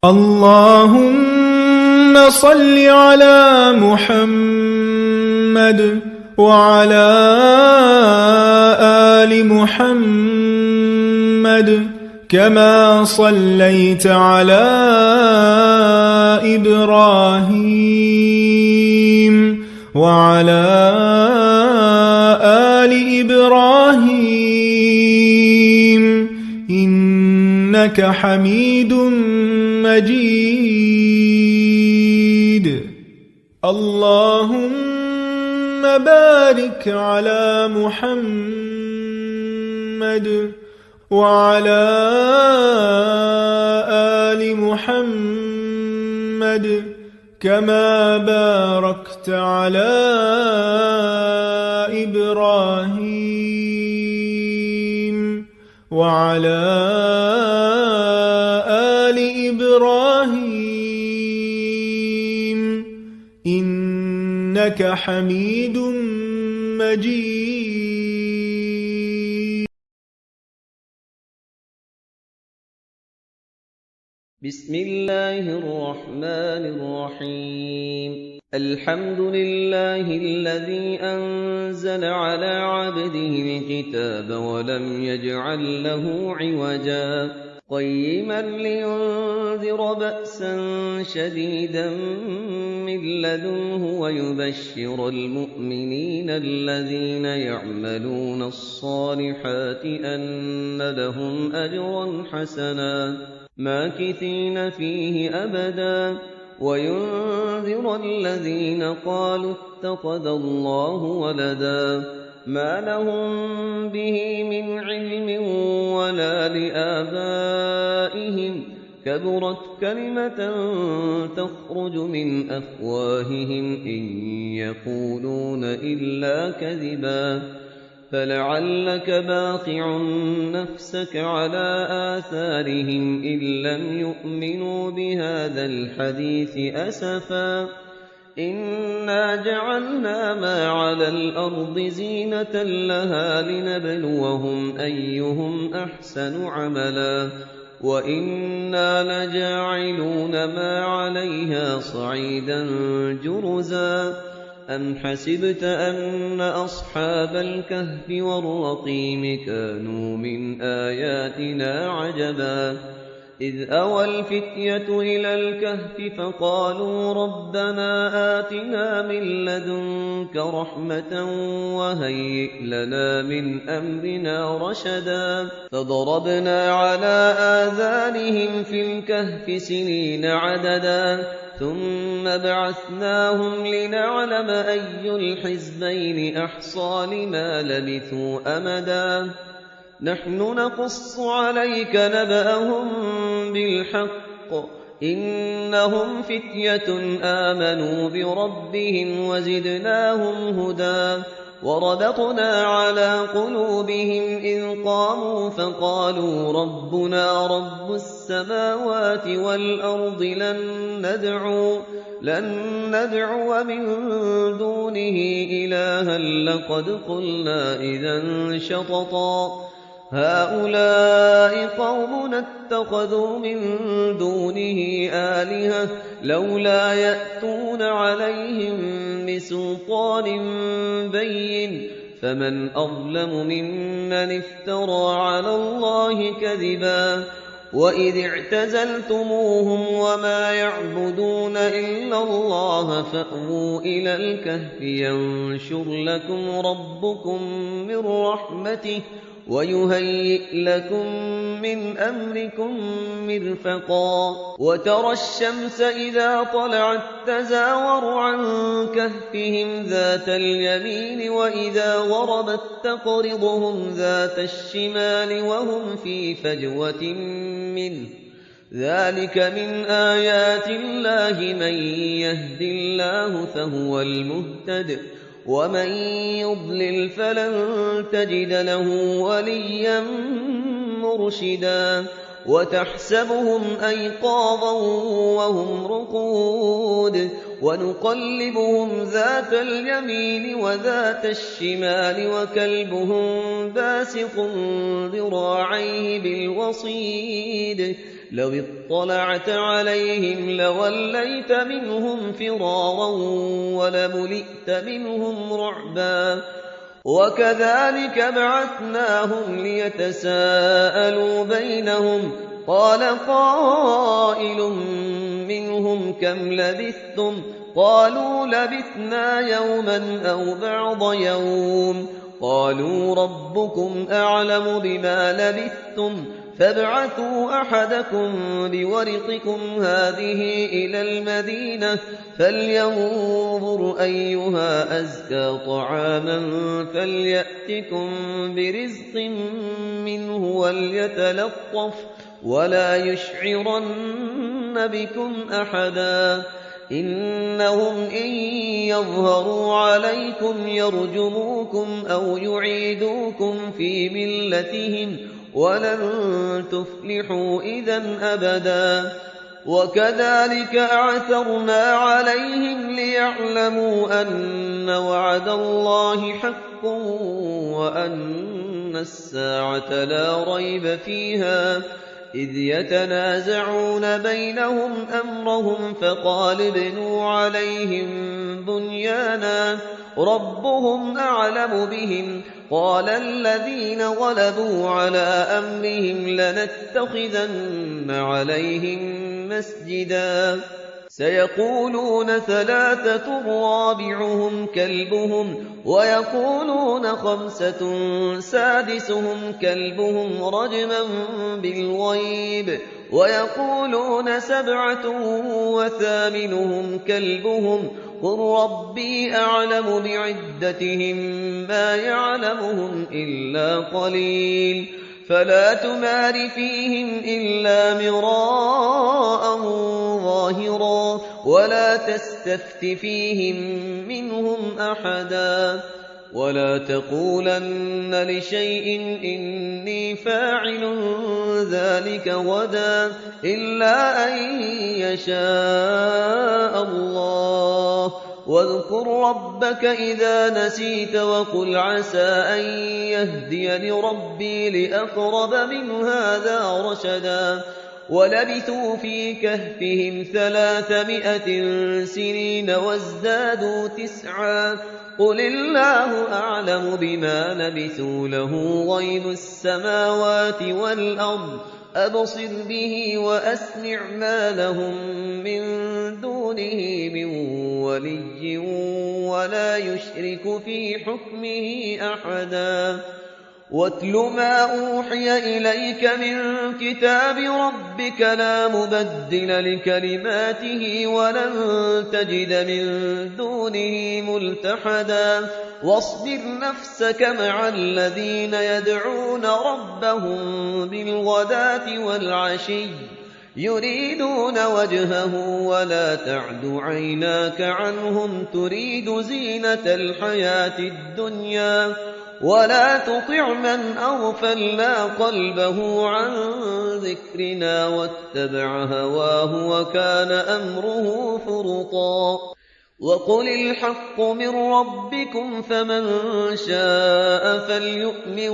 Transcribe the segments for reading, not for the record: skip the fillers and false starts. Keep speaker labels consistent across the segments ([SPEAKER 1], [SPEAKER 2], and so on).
[SPEAKER 1] اللهم صل على محمد وعلى آل محمد كما صليت على إبراهيم وعلى آل إبراهيم إنك حميد مجيد. اللهم بارك على محمد وعلى آل محمد كما باركت على إبراهيم وعلى آل إبراهيم إنك حميد مجيد.
[SPEAKER 2] بسم الله الرحمن الرحيم. الحمد لله الذي أنزل على عبده الكتاب ولم يجعل له عوجا قيما لينذر بأسا شديدا من لدنه ويبشر المؤمنين الذين يعملون الصالحات أن لهم أجرا حسنا ماكثين فيه أبدا وينذر الذين قالوا اتخذ الله ولدا ما لهم به من علم ولا لآبائهم كبرت كلمة تخرج من أفواههم إن يقولون إلا كذبا فلعلك باخع نفسك على آثارهم إن لم يؤمنوا بهذا الحديث أسفا إنا جعلنا ما على الأرض زينة لها لنبلوهم أيهم أحسن عملا وإنا لجاعلون ما عليها صعيدا جرزا أم حسبت أن أصحاب الكهف والرقيم كانوا من آياتنا عجبا إذ أوى الفتية إلى الكهف فقالوا ربنا آتنا من لدنك رحمة وهيئ لنا من أمرنا رشدا فضربنا على آذانهم في الكهف سنين عددا ثم بعثناهم لنعلم أي الحزبين أحصى لما لبثوا أمدا نحن نقص عليك نبأهم بالحق إنهم فتية آمنوا بربهم وزدناهم هدى وربطنا على قلوبهم إذ قاموا فقالوا ربنا رب السماوات والأرض لن ندعو من دونه إلها لقد قلنا إذا شططا هؤلاء قومنا اتخذوا من دونه آلهة لولا يأتون عليهم بسلطان بين فمن أظلم ممن افترى على الله كذبا وإذ اعتزلتموهم وما يعبدون إلا الله فأووا إلى الكهف ينشر لكم ربكم من رحمته ويهيئ لكم من أمركم مرفقا وترى الشمس إذا طلعت تزاور عن كهفهم ذات اليمين وإذا غربت تقرضهم ذات الشمال وهم في فجوة منه ذلك من آيات الله من يهد الله فهو المهتد ومن يضلل فلن تجد له وليا مرشدا وتحسبهم أيقاظا وهم رقود ونقلبهم ذات اليمين وذات الشمال وكلبهم باسط ذراعيه بالوصيد لو اطلعت عليهم لوليت منهم فرارا ولملئت منهم رعبا وكذلك بعثناهم ليتساءلوا بينهم قال قائل منهم كم لبثتم قالوا لبثنا يوما أو بعض يوم قالوا ربكم أعلم بما لبثتم فابعثوا أحدكم بورقكم هذه إلى المدينة فلينظر أيها أزكى طعاما فليأتكم برزق منه وليتلطف ولا يشعرن بكم أحدا إنهم إن يظهروا عليكم يرجموكم أو يعيدوكم في ملتهم ولن تفلحوا إذا أبدا وكذلك أعثرنا عليهم ليعلموا أن وعد الله حق وأن الساعة لا ريب فيها إذ يتنازعون بينهم أمرهم فقال ابنوا عليهم بنيانا ربهم أعلم بهم قال الذين غلبوا على أمرهم لنتخذن عليهم مسجدا سيقولون ثلاثة رابعهم كلبهم ويقولون خمسة سادسهم كلبهم رجما بالغيب ويقولون سبعة وثامنهم كلبهم قل ربي أعلم بعدتهم ما يعلمهم إلا قليل فلا تمار فيهم إلا مراء ظاهرا ولا تستفت فيهم منهم أحدا ولا تقولن لشيء إني فاعل ذلك غدا إلا أن يشاء الله واذكر ربك إذا نسيت وقل عسى أن يهديني ربي لأقرب من هذا رشدا ولبثوا في كهفهم 300 سنين وازدادوا 9 قل الله أعلم بما لبثوا له غيب السماوات والأرض أبصر به وأسمع ما لهم من دونه من ولي ولا يشرك في حكمه أحدا واتل ما أوحي إليك من كتاب ربك لا مبدل لكلماته ولن تجد من دونه ملتحدا واصبر نفسك مع الذين يدعون ربهم بالغداة والعشي يريدون وجهه ولا تعد عيناك عنهم تريد زينة الحياة الدنيا ولا تطع من أغفلنا قلبه عن ذكرنا واتبع هواه وكان أمره فرطا وقل الحق من ربكم فمن شاء فليؤمن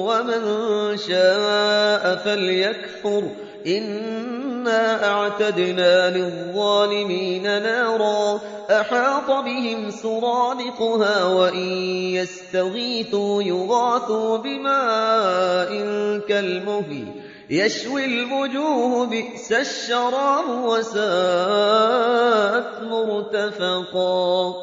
[SPEAKER 2] ومن شاء فليكفر إنا أعتدنا للظالمين نارا أحاط بهم سرادقها وإن يستغيثوا يغاثوا بماء كالمهل يشوي الوجوه بئس الشراب وساءت مرتفقا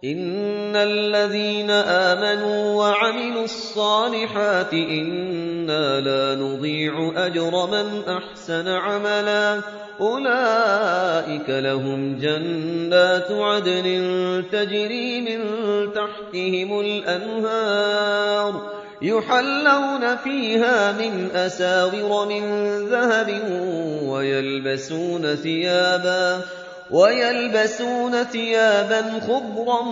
[SPEAKER 2] إن الذين آمنوا وعملوا الصالحات إنا لا نضيع أجر من أحسن عملا أولئك لهم جنات عدن تجري من تحتهم الأنهار يحلون فيها من أساور من ذهب ويلبسون ثيابا خضرا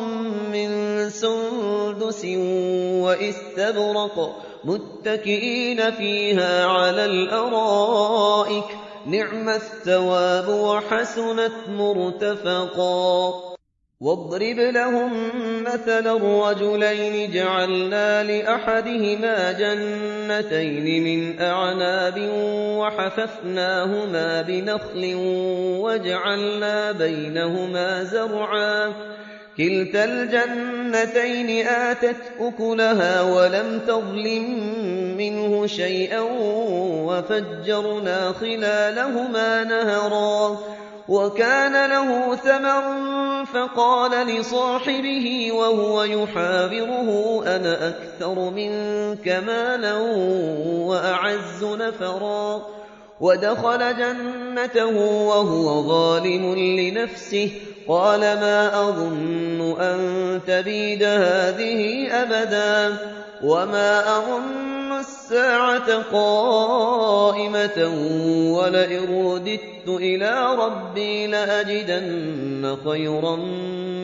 [SPEAKER 2] من سندس واستبرق متكئين فيها على الأرائك نعم الثواب وحسنت مرتفقا واضرب لهم مثلا الرجلين جعلنا لأحدهما جنتين من أعناب وحففناهما بنخل وجعلنا بينهما زرعا كلتا الجنتين آتت أكلها ولم تظلم منه شيئا وفجرنا خلالهما نهرا وكان له ثمر فقال لصاحبه وهو يحاوره أنا أكثر منك مالا وأعز نفرا ودخل جنته وهو ظالم لنفسه قال ما أظن أن تبيد هذه أبدا وما أظن الساعة قائمة ولئن رددت إلى ربي لأجدن خيرا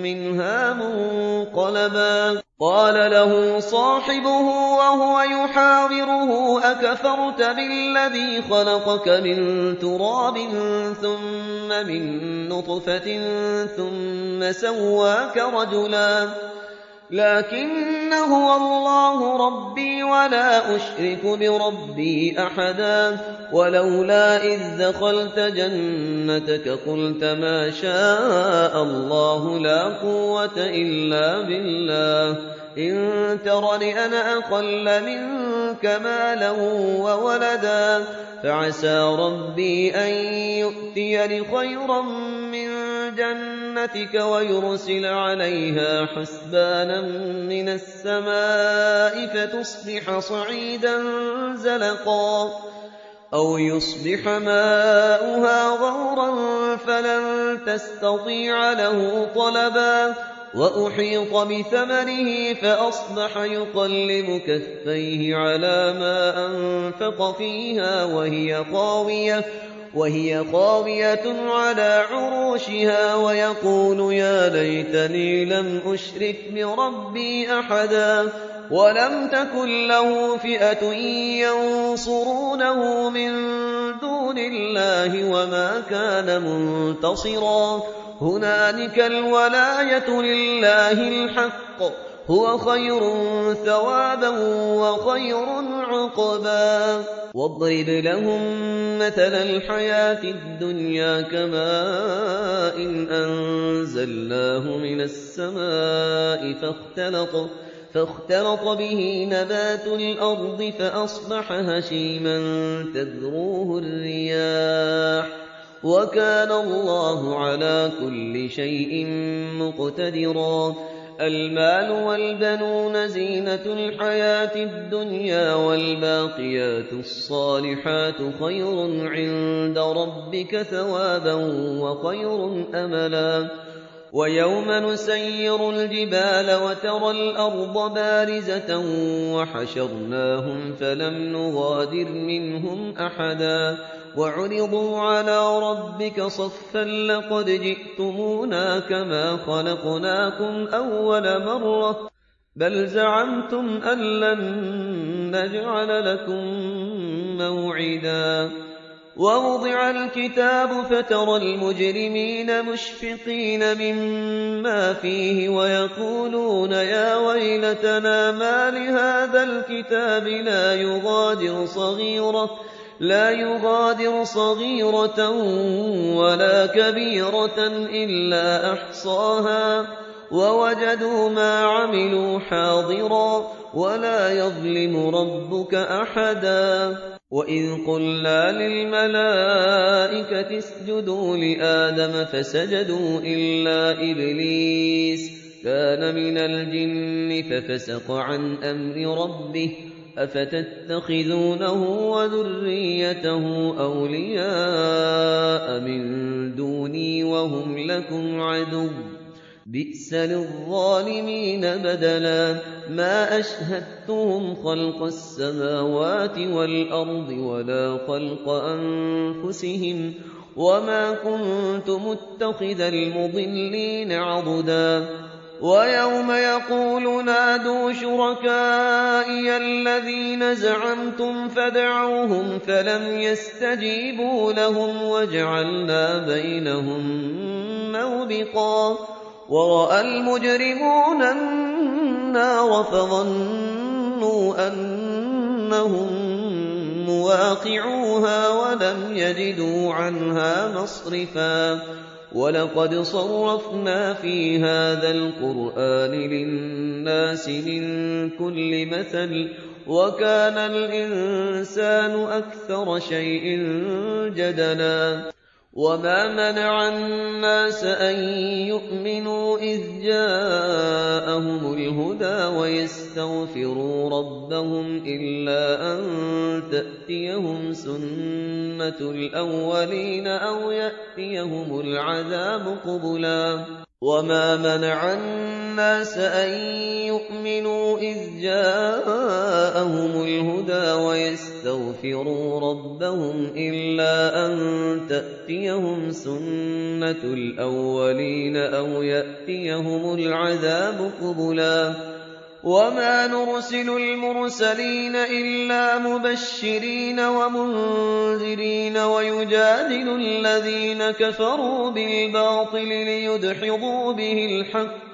[SPEAKER 2] منها منقلبا قال له صاحبه وهو يحاوره أكفرت بالذي خلقك من تراب ثم من نطفة ثم سواك رجلا لكن هو الله ربي ولا أشرك بربي أحدا ولولا إذ دخلت جنتك قلت ما شاء الله لا قوة إلا بالله إن ترني أنا أقل منك مالا وولدا فعسى ربي أن يؤتيني خيرا من جنتك ويرسل عليها حسبانا من السماء فتصبح صعيدا زلقا أو يصبح ماؤها غورا فلن تستطيع له طلبا وأحيط بثمره فأصبح يقلب كفيه على ما أنفق فيها وهي خاوية على عروشها ويقول يا ليتني لم أشرك بربي أحدا ولم تكن له فئة ينصرونه من دون الله وما كان منتصرا هنالك الولاية لله الحق هو خير ثوابا وخير عقبا واضرب لهم مثل الحياة الدنيا كماء أنزلناه من السماء فاختلط به نبات الأرض فأصبح هشيما تذروه الرياح وكان الله على كل شيء مقتدرا المال والبنون زينة الحياة الدنيا والباقيات الصالحات خير عند ربك ثوابا وخير أملا ويوم نسير الجبال وترى الأرض بارزة وحشرناهم فلم نغادر منهم أحدا وعرضوا على ربك صفا لقد جئتمونا كما خلقناكم أول مرة بل زعمتم أن لن نجعل لكم موعدا ووضع الكتاب فترى المجرمين مشفقين مما فيه ويقولون يا ويلتنا ما لهذا الكتاب لا يغادر صغيرة ولا كبيرة إلا أحصاها ووجدوا ما عملوا حاضرا ولا يظلم ربك أحدا وإذ قلنا للملائكة اسجدوا لآدم فسجدوا إلا إبليس كان من الجن ففسق عن أمر ربه أفتتخذونه وذريته أولياء من دوني وهم لكم عدو بئس للظالمين بدلا ما أشهدتهم خلق السماوات والأرض ولا خلق أنفسهم وما كنت متخذ المضلين عضدا ويوم يقول نادوا شركائي الذين زعمتم فدعوهم فلم يستجيبوا لهم وجعلنا بينهم موبقا ورأى المجرمون النار فظنوا أنهم مواقعوها ولم يجدوا عنها مصرفا ولقد صرفنا في هذا القرآن للناس من كل مثل وكان الإنسان أكثر شيء جدلا وما منع الناس أن يؤمنوا إذ جاءهم الهدى ويستغفروا ربهم إلا أن تأتيهم سنة الأولين أو يأتيهم العذاب قبلا وما منع الناس أن يؤمنوا إذ جاءهم الهدى ويستغفروا ربهم إلا أن تأتيهم سنة الأولين أو يأتيهم العذاب قبلا وما نرسل المرسلين إلا مبشرين ومنذرين ويجادل الذين كفروا بالباطل ليدحضوا به الحق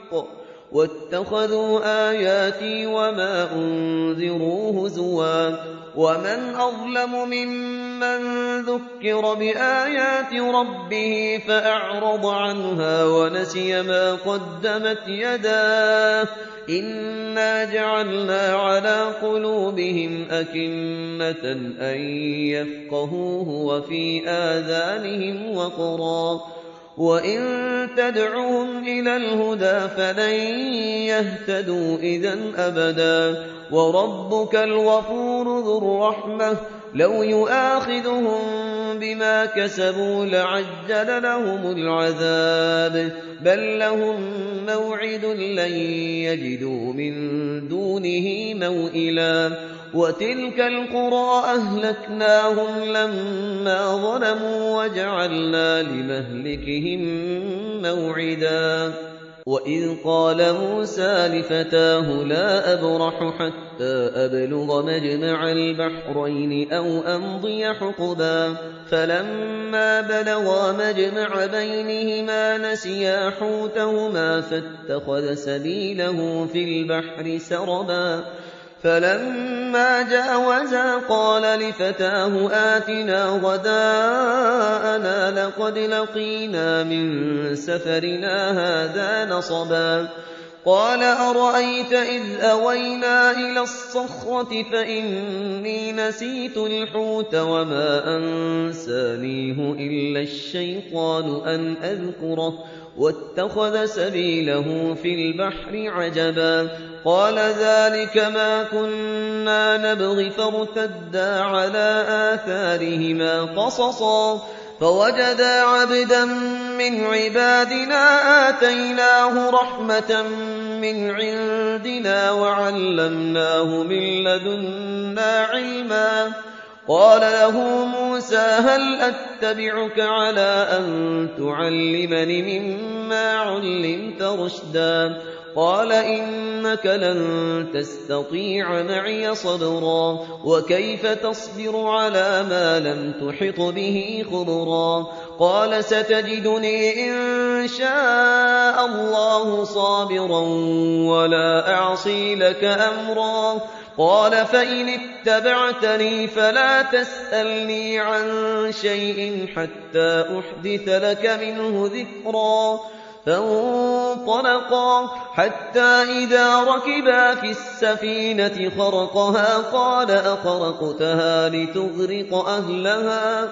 [SPEAKER 2] واتخذوا آياتي وما أنذروا هزوا ومن أظلم ممن ذكر بآيات ربه فأعرض عنها ونسي ما قدمت يداه إنا جعلنا على قلوبهم أكنة أن يفقهوه وفي آذانهم وقرا وإن تدعوهم إلى الهدى فلن يهتدوا إذا أبدا وربك الغفور ذو الرحمة لو يؤاخذهم بما كسبوا لعجل لهم العذاب بل لهم موعد لن يجدوا من دونه موئلا وتلك القرى أهلكناهم لما ظلموا وجعلنا لمهلكهم موعدا وإذ قال موسى لفتاه لا أبرح حتى أبلغ مجمع البحرين أو أمضي حقبا فلما بلغا مجمع بينهما نسيا حوتهما فاتخذ سبيله في البحر سربا فلما جاوزا قال لفتاه آتنا غداءنا لقد لقينا من سفرنا هذا نصبا قال أرأيت إذ أوينا إلى الصخرة فإني نسيت الحوت وما أنسانيه إلا الشيطان أن أذكره واتخذ سبيله في البحر عجبا قال ذلك ما كنا نبغي فارتدا على آثارهما قصصا فوجدا عبدا من عبادنا آتيناه رحمة من عندنا وعلمناه من لدنا علما قال له موسى هل أتبعك على أن تعلمني مما علمت رشدا قال إنك لن تستطيع معي صبرا وكيف تصبر على ما لم تحط به خبرا قال ستجدني إن شاء الله صابرا ولا أعصي لك أمرا قال فإن اتبعتني فلا تسألني عن شيء حتى أحدث لك منه ذكرا فانطلقا حتى إذا ركبا في السفينة خرقها قال أخرقتها لتغرق أهلها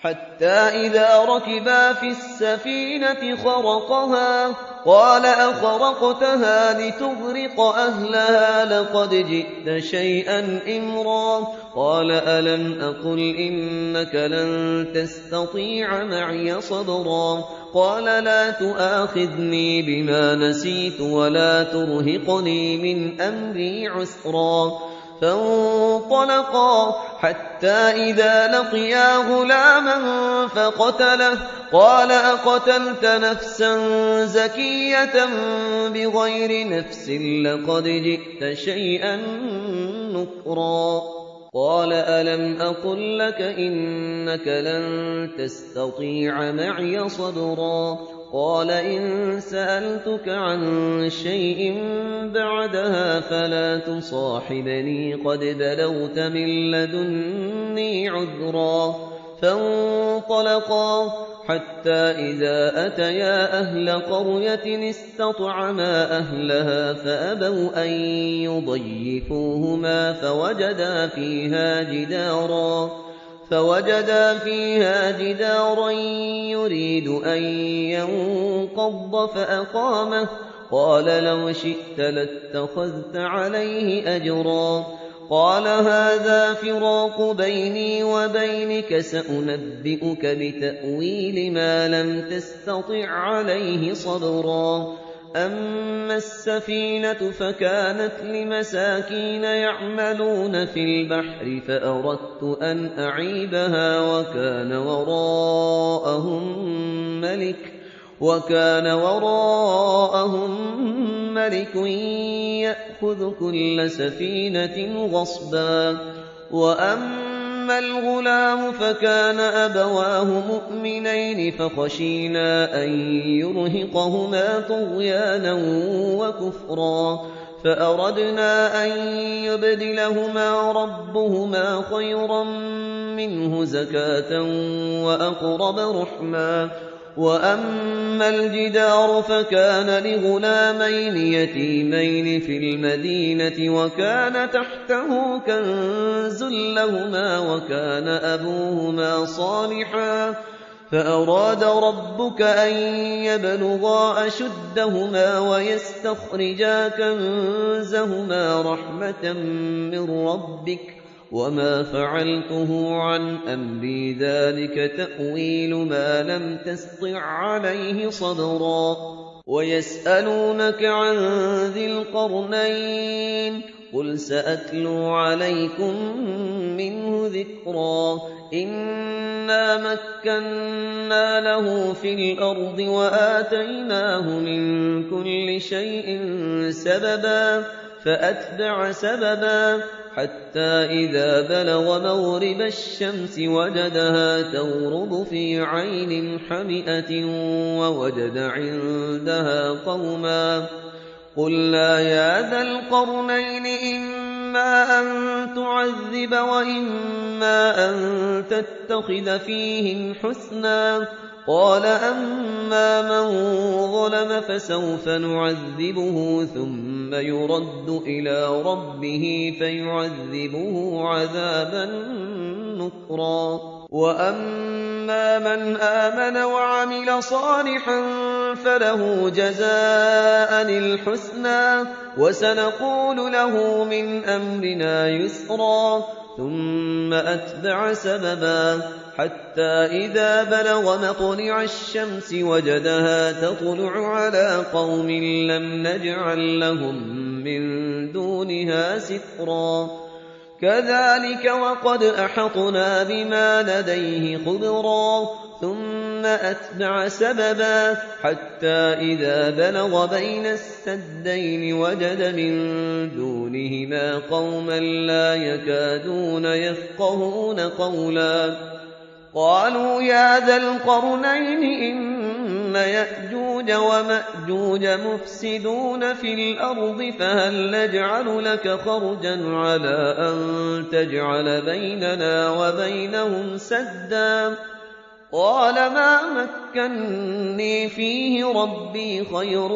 [SPEAKER 2] حتى إذا ركبا في السفينة خرقها قال أخرقتها لتغرق أهلها لقد جئت شيئا إمرا قال ألم أقل إنك لن تستطيع معي صبرا قال لا تؤاخذني بما نسيت ولا ترهقني من أمري عسرا فانطلقا حتى إذا لقيا غلاما فقتله قال أقتلت نفسا زكية بغير نفس لقد جئت شيئا نكرا قال ألم أقل لك إنك لن تستطيع معي صبرا قال إن سألتك عن شيء بعدها فلا تصاحبني قد بلغت من لدني عذرا فانطلقا حتى إذا أتيا أهل قرية استطعما أهلها فأبوا أن يضيفوهما فوجدا فيها جدارا يريد أن ينقض فأقامه قال لو شئت لاتخذت عليه أجرا قال هذا فراق بيني وبينك سأنبئك بتأويل ما لم تستطع عليه صبرا أما السفينة فكانت لمساكين يعملون في البحر فأردت أن أعيبها وكان وراءهم ملك يأخذ كل سفينة غصبا وأما الغلام فكان أبواه مؤمنين فخشينا أن يرهقهما طغيانا وكفرا فأردنا أن يبدلهما ربهما خيرا منه زكاة وأقرب رحما وأما الجدار فكان لغلامين يتيمين في المدينة وكان تحته كنز لهما وكان أبوهما صالحا فأراد ربك أن يبلغا أشدهما ويستخرجا كنزهما رحمة من ربك وما فعلته عن أمري ذلك تأويل ما لم تسطع عليه صبرا ويسألونك عن ذي القرنين قل سأتلو عليكم منه ذكرا إنا مكنا له في الأرض وآتيناه من كل شيء سببا فأتبع سببا حتى إذا بلغ مغرب الشمس وجدها تغرب في عين حمئة ووجد عندها قوما قلنا يا ذا القرنين إما أن تعذب وإما أن تتخذ فيهم حسنا قال أما من ظلم فسوف نعذبه ثم يرد إلى ربه فيعذبه عذابا نكرا وأما من آمن وعمل صالحا فله جزاء الحسنى وسنقول له من أمرنا يسرا ثم أتبع سببا حتى إذا بلغ مطلع الشمس وجدها تطلع على قوم لم نجعل لهم من دونها سترا كذلك وقد أحطنا بما لديه خبرا ثم أتبع سببا حتى إذا بلغ بين السدين وجد من دونهما قوما لا يكادون يفقهون قولا قالوا يا ذا القرنين إن يأجوج ومأجوج مفسدون في الأرض فهل نجعل لك خرجا على أن تجعل بيننا وبينهم سدا قال ما مكني فيه ربي خير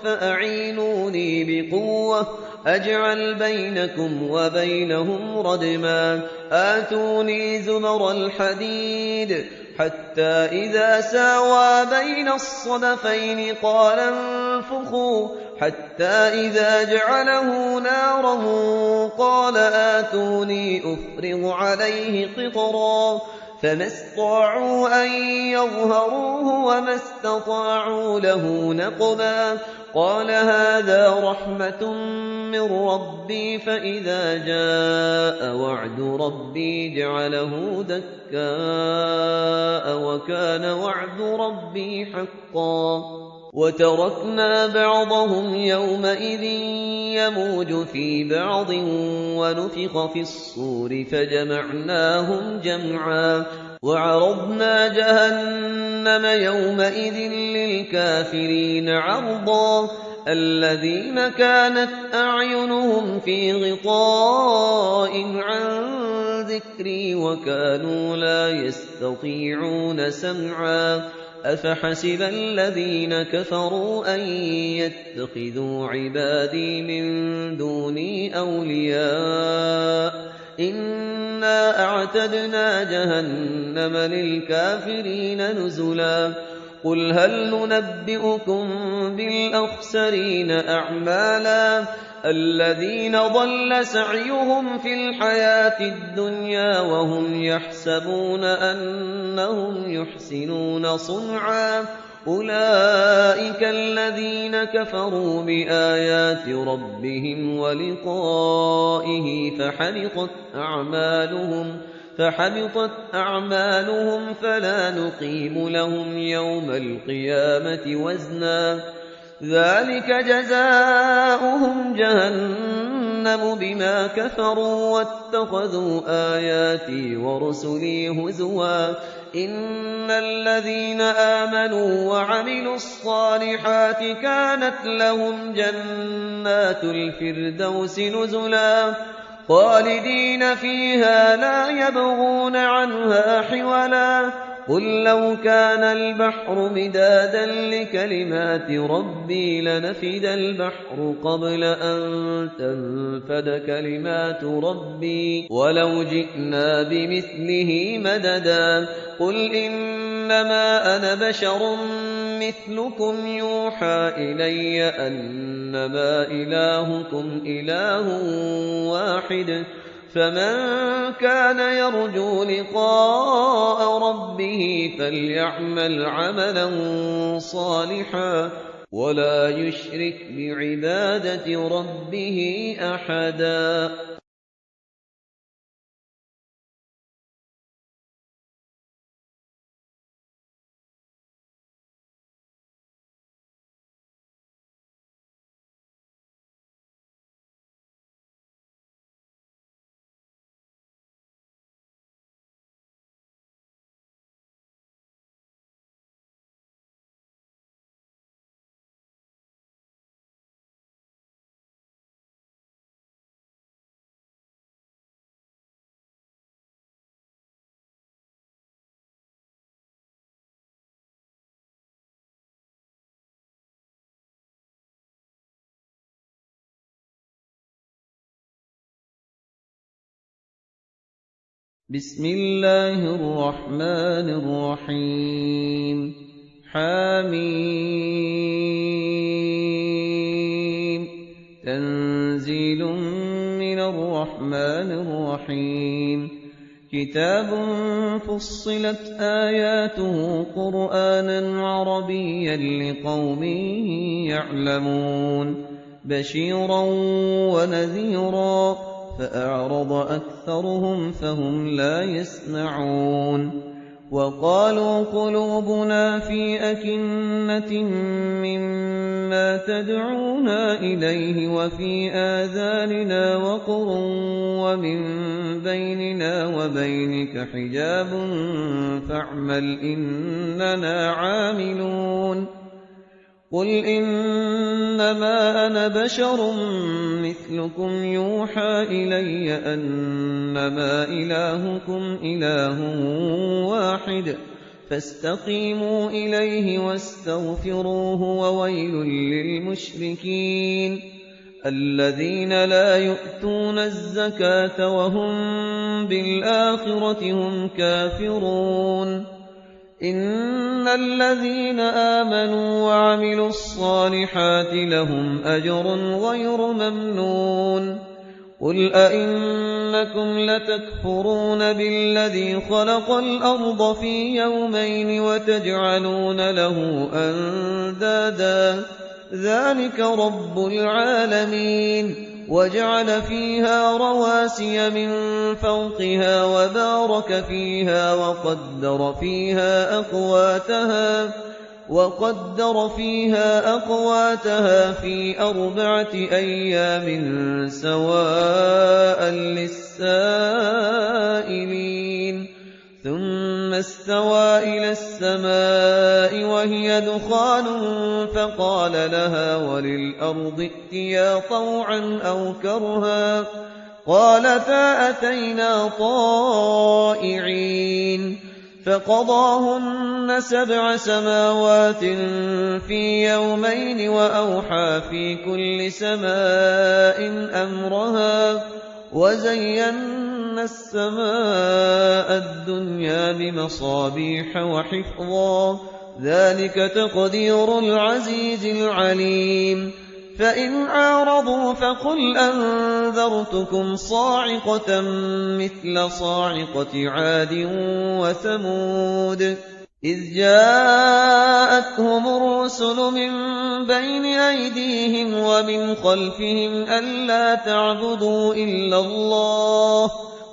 [SPEAKER 2] فأعينوني بقوة أجعل بينكم وبينهم ردما آتوني زبر الحديد حتى إذا ساوى بين الصدفين قال انفخوا حتى إذا جعله نارا قال آتوني أفرغ عليه قطرا فما استطاعوا أن يظهروه وما استطاعوا له نقبا قال هذا رحمة من ربي فإذا جاء وعد ربي جعله دكاء وكان وعد ربي حقا وتركنا بعضهم يومئذ يموج في بعض ونفخ في الصور فجمعناهم جمعا وعرضنا جهنم يومئذ للكافرين عرضا الذين كانت أعينهم في غطاء عن ذكري وكانوا لا يستطيعون سمعا أفحسب الذين كفروا أن يتخذوا عبادي من دوني أولياء إنا أعتدنا جهنم للكافرين نزلا قل هل ننبئكم بالأخسرين أعمالا الذين ضل سعيهم في الحياة الدنيا وهم يحسبون أنهم يحسنون صنعا أولئك الذين كفروا بآيات ربهم ولقائه فحبطت أعمالهم فلا نقيم لهم يوم القيامة وزنا ذلك جزاؤهم جهنم بما كفروا واتخذوا آياتي ورسلي هزوا إن الذين آمنوا وعملوا الصالحات كانت لهم جنات الفردوس نزلا خالدين فيها لا يبغون عنها حولا قل لو كان البحر مدادا لكلمات ربي لنفد البحر قبل أن تنفد كلمات ربي ولو جئنا بمثله مددا قل إنما أنا بشر مثلكم يوحى إلي أنما إلهكم إله واحد فمن كان يرجو لقاء ربه فليعمل عملا صالحا ولا يشرك بعبادة ربه أحدا بسم الله الرحمن الرحيم حميم تنزيل من الرحمن الرحيم كتاب فصلت آياته قرآنا عربيا لقوم يعلمون بشيرا ونذيرا فأعرض أكثرهم فهم لا يسمعون وقالوا قلوبنا في أكنة مما تدعونا إليه وفي آذاننا وقر ومن بيننا وبينك حجاب فاعمل إننا عاملون قل إنما أنا بشر مثلكم يوحى إلي أنما إلهكم إله واحد فاستقيموا إليه واستغفروه وويل للمشركين الذين لا يؤتون الزكاة وهم بالآخرة هم كافرون إن الذين آمنوا وعملوا الصالحات لهم أجر غير ممنون قل أئنكم لتكفرون بالذي خلق الأرض في يومين وتجعلون له أندادا ذلك رب العالمين وجعل فيها رواسي من فوقها وبارك فيها وقدر فيها أقواتها في 4 أيام سواء للسائلين ثم استوى إلى السماء وهي دخان فقال لها وللأرض ائتيا طوعا أو كرها قالتا أتينا طائعين فقضاهن 7 سماوات في يومين وأوحى في كل سماء أمرها وزينا السماء الدنيا بمصابيح وحفظا ذلك تقدير العزيز العليم فإن أعرضوا فقل أنذرتكم صاعقة مثل صاعقة عاد وثمود إذ جاءتهم الرسل من بين أيديهم ومن خلفهم ألا تعبدوا إلا الله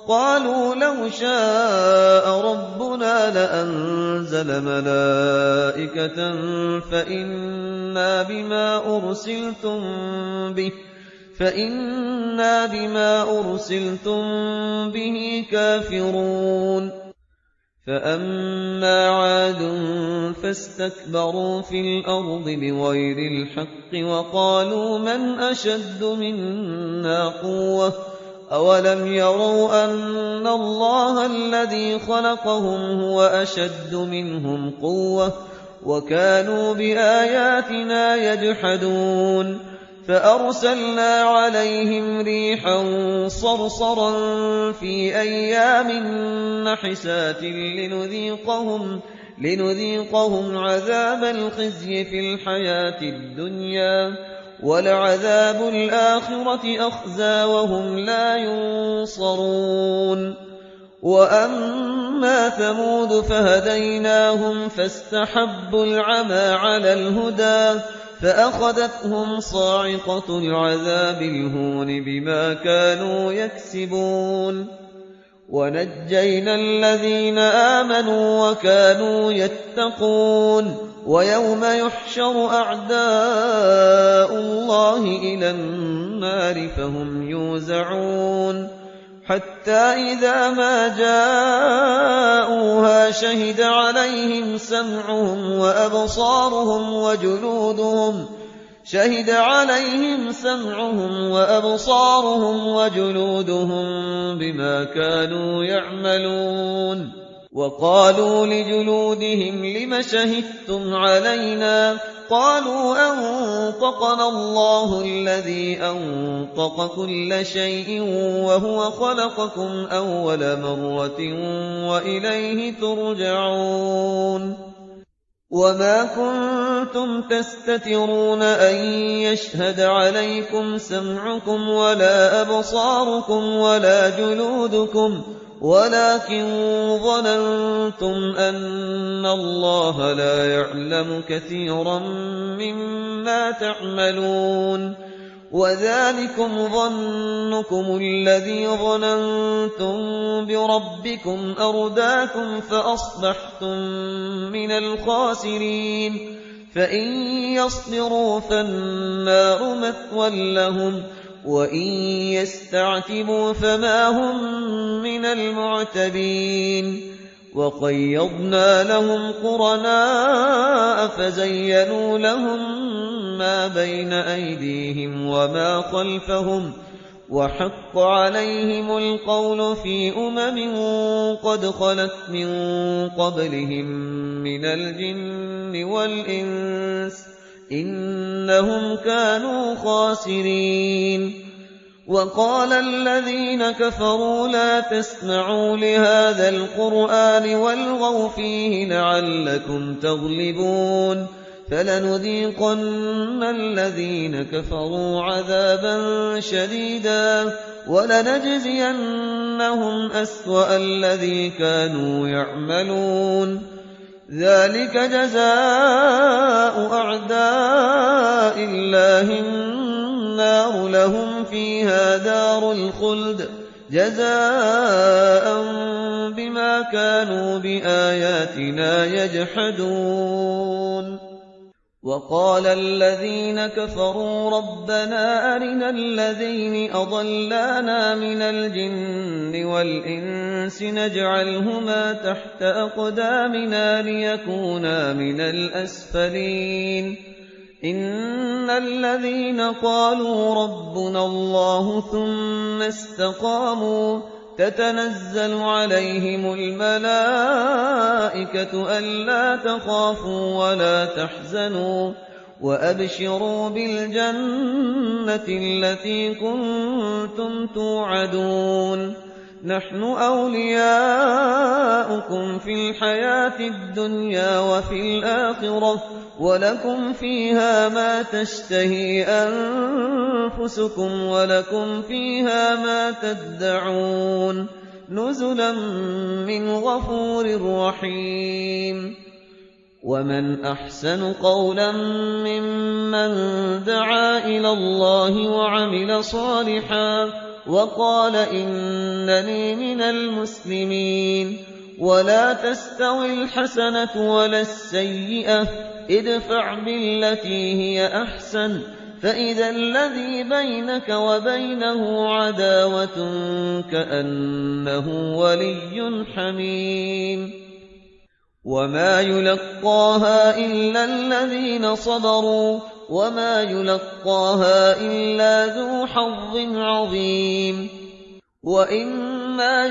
[SPEAKER 2] قالوا لو شاء ربنا لأنزل ملائكة فإنا بما أرسلتم به كافرون فأما عاد فاستكبروا في الأرض بغير الحق وقالوا من أشد منا قوة أولم يروا أن الله الذي خلقهم هو أشد منهم قوة وكانوا بآياتنا يجحدون فأرسلنا عليهم ريحا صرصرا في أيام نحسات لنذيقهم عذاب الخزي في الحياة الدنيا ولعذاب الآخرة أخزى وهم لا ينصرون وأما ثمود فهديناهم فاستحبوا العمى على الهدى فأخذتهم صاعقة العذاب الهون بما كانوا يكسبون ونجينا الذين آمنوا وكانوا يتقون ويوم يحشر أعداء الله إلى النار فهم يوزعون حتى إذا ما جاءوها شهد عليهم سمعهم وأبصارهم وجلودهم بما كانوا يعملون وقالوا لجلودهم لم شهدتم علينا قالوا أنطقنا الله الذي أنطق كل شيء وهو خلقكم أول مرة وإليه ترجعون وما كنتم تستترون أن يشهد عليكم سمعكم ولا أبصاركم ولا جلودكم ولكن ظننتم أن الله لا يعلم كثيرا مما تعملون وذلكم ظنكم الذي ظننتم بربكم أرداكم فأصبحتم من الخاسرين فإن يصبروا فالنار مثوى لهم وإن يستعتبوا فما هم من المعتبين وقيضنا لهم قرناء فزينوا لهم ما بين أيديهم وما خلفهم وحق عليهم القول في قد خلت من قبلهم من الجن والإنس إنهم كانوا خاسرين وقال الذين كفروا لا تسمعوا لهذا القرآن والغوا فيه لعلكم تغلبون فلنذيقن الذين كفروا عذابا شديدا ولنجزينهم أسوأ الذي كانوا يعملون ذلك جزاء أعداء الله النار لهم فيها دار الخلد جزاء بما كانوا بآياتنا يجحدون وقال الذين كفروا ربنا أرنا الذين أضلانا من الجن والإنس نجعلهما تحت أقدامنا ليكونا من الأسفلين إن الذين قالوا ربنا الله ثم استقاموا تتنزل عليهم الملائكة ألا تخافوا ولا تحزنوا وأبشروا بالجنة التي كنتم توعدون نحن أولياؤكم في الحياة الدنيا وفي الآخرة ولكم فيها ما تشتهي أنفسكم ولكم فيها ما تدعون نزلا من غفور رحيم ومن أحسن قولا ممن دعا إلى الله وعمل صالحا وقال إنني من المسلمين ولا تستوي الحسنة ولا السيئة ادفع بالتي هي أحسن فإذا الذي بينك وبينه عداوة كأنه ولي حميم وما يلقاها إلا الذين صبروا وما يلقاها إلا ذو حظ عظيم وإما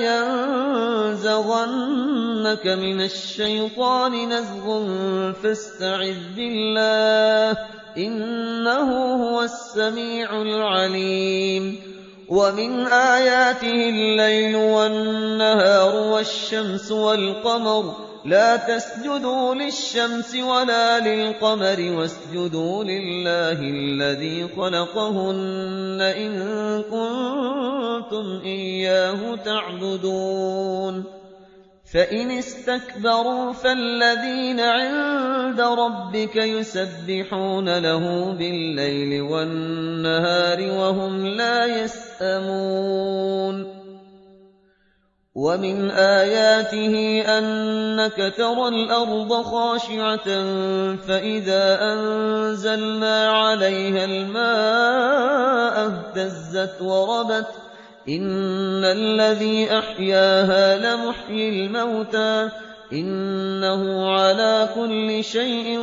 [SPEAKER 2] ينزغنك من الشيطان نزغ فاستعذ بالله إنه هو السميع العليم ومن آياته الليل والنهار والشمس والقمر لا تسجدوا للشمس ولا للقمر واسجدوا لله الذي خلقهن إن كنتم إياه تعبدون فإن استكبروا فالذين عند ربك يسبحون له بالليل والنهار وهم لا يسأمون ومن آياته أنك ترى الأرض خاشعة فإذا أنزلنا عليها الماء اهتزت وربت إن الذي أحياها لمحيي الموتى إنه على كل شيء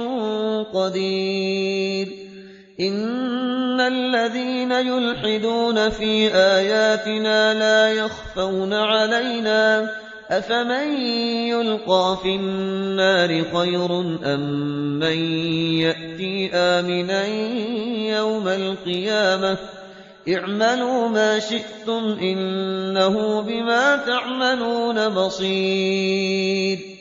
[SPEAKER 2] قدير إن الذين يلحدون في آياتنا لا يخفون علينا أفمن يلقى في النار خير أم من يأتي آمنا يوم القيامة اعملوا ما شئتم إنه بما تعملون بصير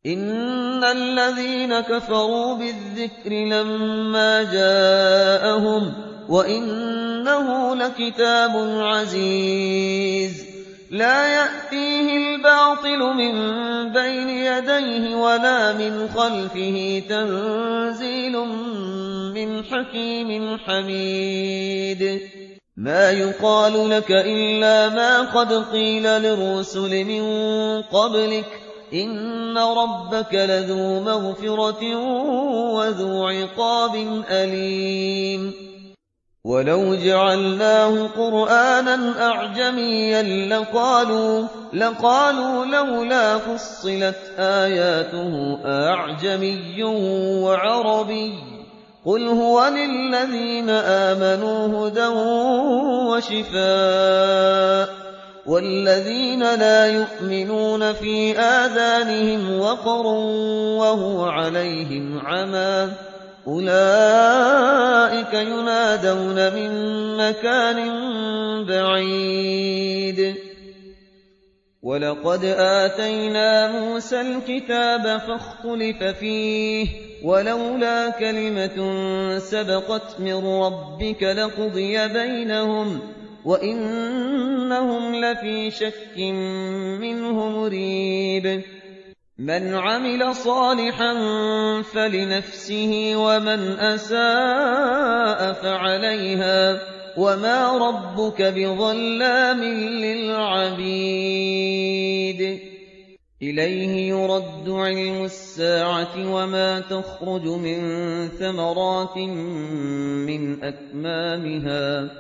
[SPEAKER 2] إن الذين كفروا بالذكر لما جاءهم وإنه لكتاب عزيز لا يأتيه الباطل من بين يديه ولا من خلفه تنزيل من حكيم حميد ما يقال لك إلا ما قد قيل للرسل من قبلك إن ربك لذو مغفرة وذو عقاب أليم ولو جعلناه قرآنا أعجميا لقالوا لولا فصلت آياته أعجمي وعربي قل هو للذين آمنوا هدى وشفاء والذين لا يؤمنون في آذانهم وقر وهو عليهم عمى أولئك ينادون من مكان بعيد ولقد آتينا موسى الكتاب فاختلف فيه ولولا كلمة سبقت من ربك لقضي بينهم وإنهم لفي شك منه مريب من عمل صالحا فلنفسه ومن أساء فعليها وما ربك بظلام للعبيد إليه يرد علم الساعة وما تخرج من ثمرات من أكمامها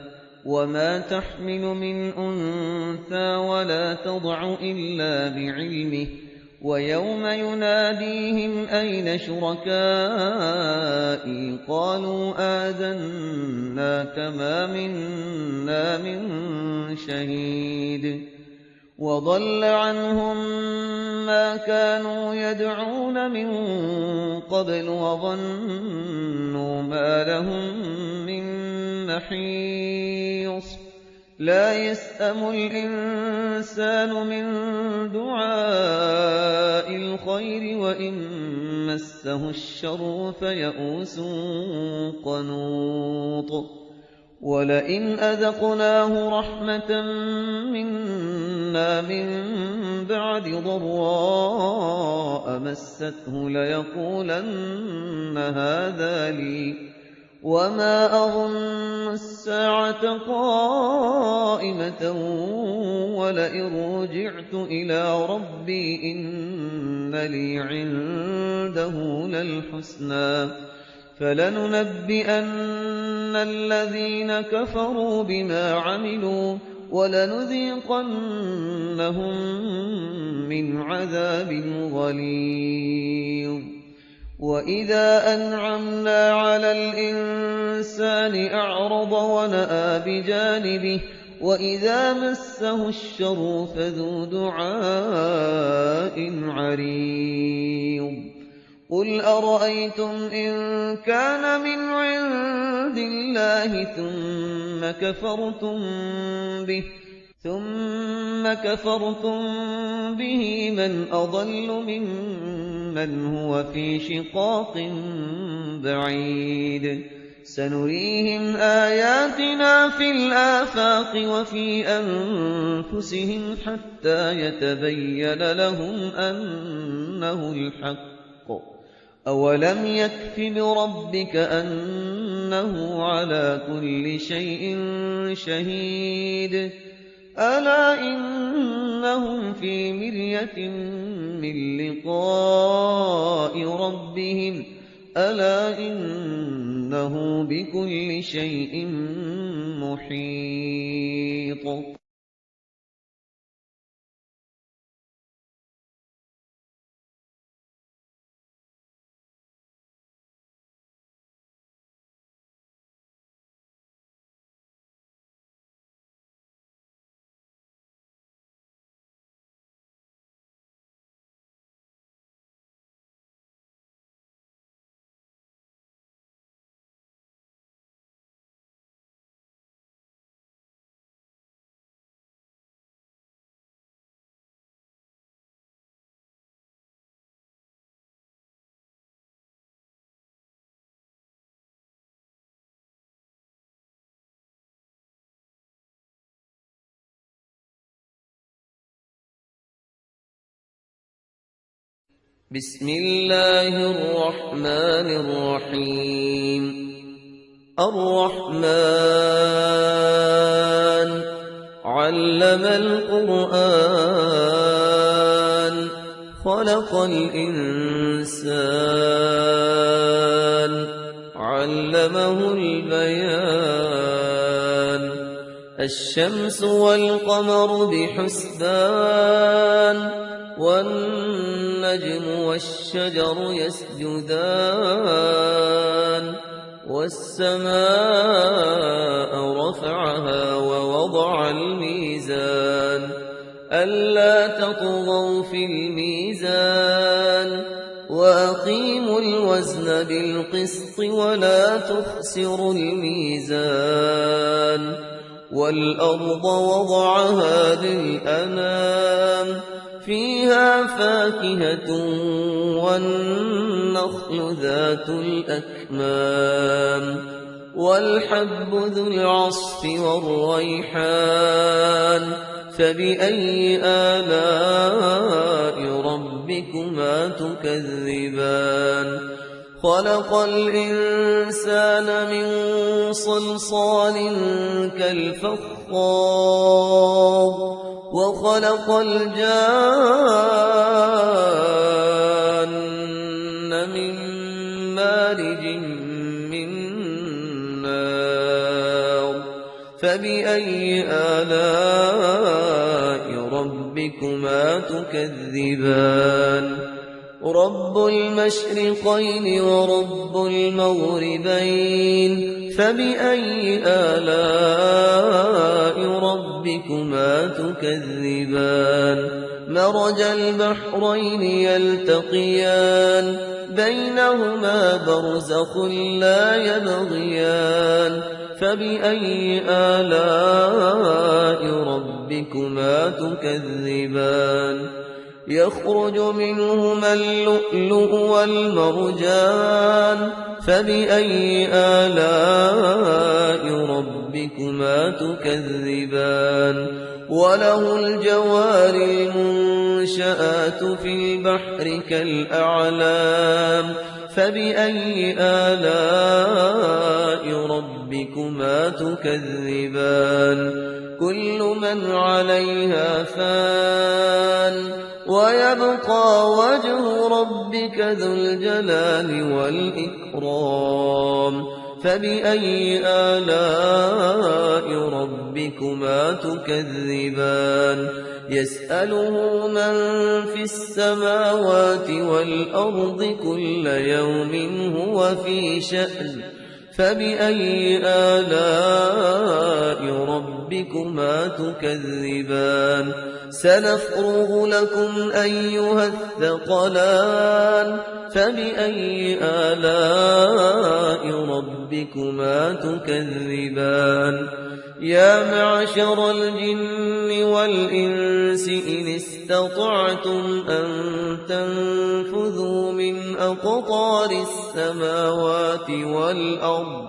[SPEAKER 2] وما تحمل من أنثى ولا تضع إلا بعلمه ويوم يناديهم أين شركائي قالوا آذناك ما منا من شهيد وضل عنهم ما كانوا يدعون من قبل وظنوا ما لهم من محيص لا يسأم الإنسان من دعاء الخير وإن مسه الشر فيئوس قنوط ولئن أذقناه رحمة منا من بعد ضراء مسته ليقولن هذا لي وما أظن الساعة قائمة ولئن رجعت إلى ربي إن لي عنده للحسنى فلننبئن الذين كفروا بما عملوا ولنذيقنهم من عذاب غليظ وإذا أنعمنا على الإنسان أعرض ونأى بجانبه وإذا مسه الشر فذو دعاء عريض قل أرأيتم إن كان من عند الله ثم كفرتم به من أضل ممن هو في شقاق بعيد سنريهم آياتنا في الآفاق وفي أنفسهم حتى يتبين لهم أنه الحق أولم يكف بربك أنه على كل شيء شهيد ألا إنهم في مرية من لقاء ربهم ألا إنه بكل شيء محيط بسم الله الرحمن الرحيم الرحمن علم القرآن خلق الإنسان علمه البيان الشمس والقمر بحسبان والنجم والشجر يسجدان والسماء رفعها ووضع الميزان ألا تطغوا في الميزان وأقيموا الوزن بالقسط ولا تخسروا الميزان والأرض وضعها للأنام فيها فاكهة والنخل ذات الأكمام والحب ذو العصف والريحان فبأي آلاء ربكما تكذبان خلق الإنسان من صلصال كالفخار وخلق الجان من مارج من نار فبأي آلاء ربكما تكذبان رب المشرقين ورب المغربين فبأي آلاء ربكما تكذبان مرج البحرين يلتقيان بينهما برزخ لا يبغيان فبأي آلاء ربكما تكذبان يخرج منهما اللؤلؤ والمرجان فبأي آلاء ربكما تكذبان وله الجوار المنشآت في البحر كالأعلام فبأي آلاء ربكما تكذبان كل من عليها فان ويبقى وجه ربك ذو الجلال والإكرام فبأي آلاء ربكما تكذبان يسأله من في السماوات والأرض كل يوم هو في شأن فبأي آلاء ربكما تكذبان سنفرغ لكم أيها الثقلان فبأي آلاء ربكما تكذبان يا معشر الجن والإنس إن استطعتم أن تنفذوا من أقطار السماوات والأرض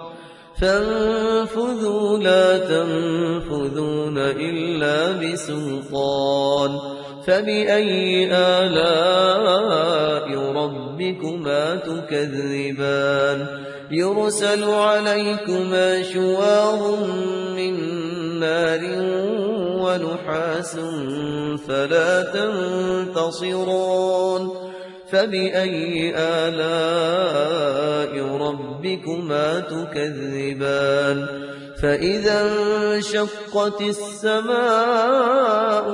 [SPEAKER 2] فانفذوا لا تنفذون إلا بسلطان فبأي آلاء ربكما تكذبان يرسل عليكما شواظ من نار ونحاس فلا تنتصران فبأي آلاء ربكما تكذبان فإذا انشقت السماء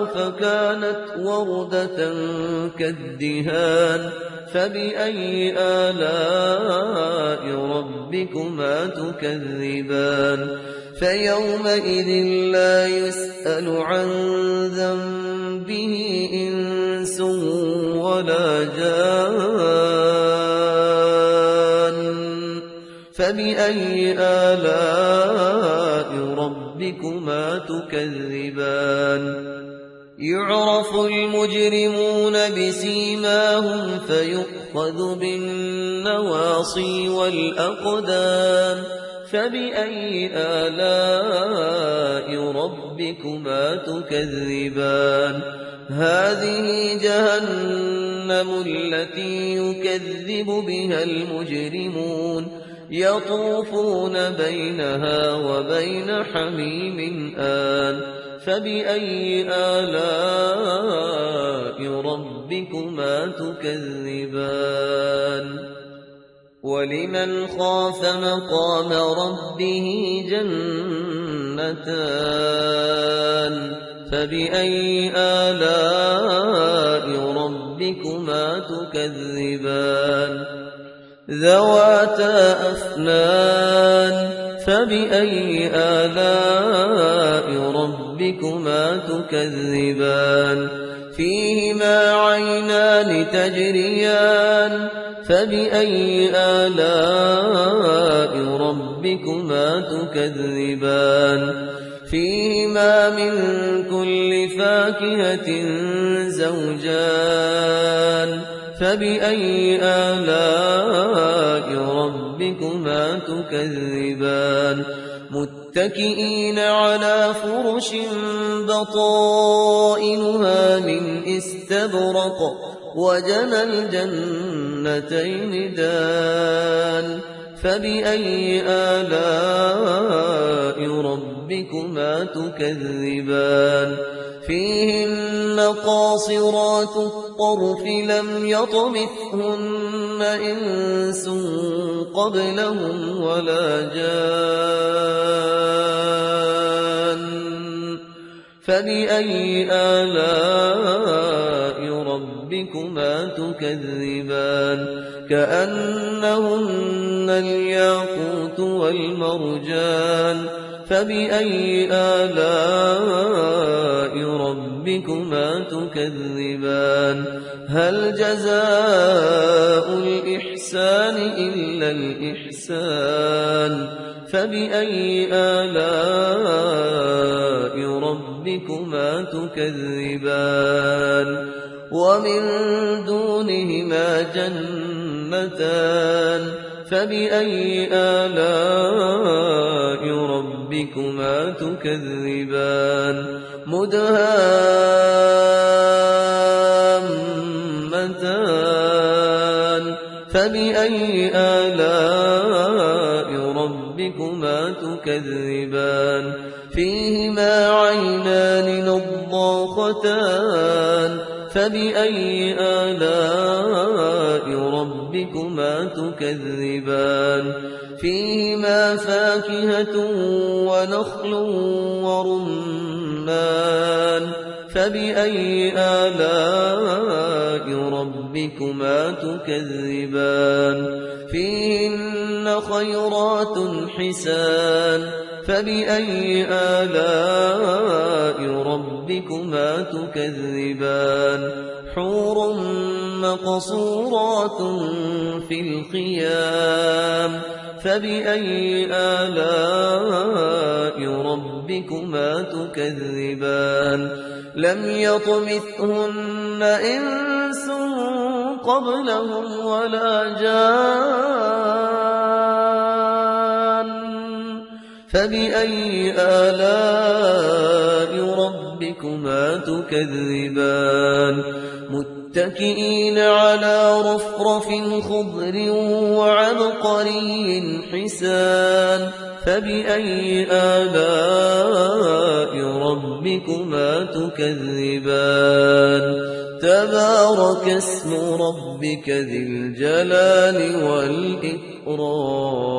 [SPEAKER 2] فكانت وردة كالدهان فبأي آلاء ربكما تكذبان فيومئذ لا يسأل عن ذنبه إنس ولا جان فبأي آلاء ربكما تكذبان يعرف المجرمون بسيماهم فيؤخذ بالنواصي والأقدام فبأي آلاء ربكما تكذبان هذه جهنم التي يكذب بها المجرمون يطوفون بينها وبين حميم آن فبأي آلاء ربكما تكذبان ولمن خاف مقام ربه جنتان فبأي آلاء ربكما تكذبان ذواتا أفنان فبأي آلاء ربكما تكذبان فيهما عينان تجريان فبأي آلاء ربكما تكذبان فيهما من كل فاكهة زوجان فبأي آلاء ربكما تكذبان متكئين على فرش بطائنها من استبرق وجنى الجنتين دان فبأي آلاء ربكما تكذبان فيهن قاصرات الطرف لم يطمثهن إنس قبلهم ولا جان فبأي آلاء ربكما تكذبان كأنهن الياقوت والمرجان فبأي آلاء ربكما تكذبان هل جزاء الإحسان إلا الإحسان فبأي آلاء ربكما تكذبان ومن دونهما جنتان فبأي آلاء ربكما تكذبان مدهامتان فبأي آلاء ربكما تكذبان فيهما عينان نضاختان فبأي آلاء ربكما تكذبان فيهما فاكهة ونخل ورمان فبأي آلاء ربكما تكذبان فيهن خيرات حسان فبأي آلاء ربكما تكذبان حور مقصورات في الخيام فبأي آلاء ربكما تكذبان لم يطمثهن إنس قبلهم ولا جان فبأي آلاء ربكما تكذبان متكئين على رفرف خضر وعبقري حسان فبأي آلاء ربكما تكذبان تبارك اسم ربك ذي الجلال والإكرام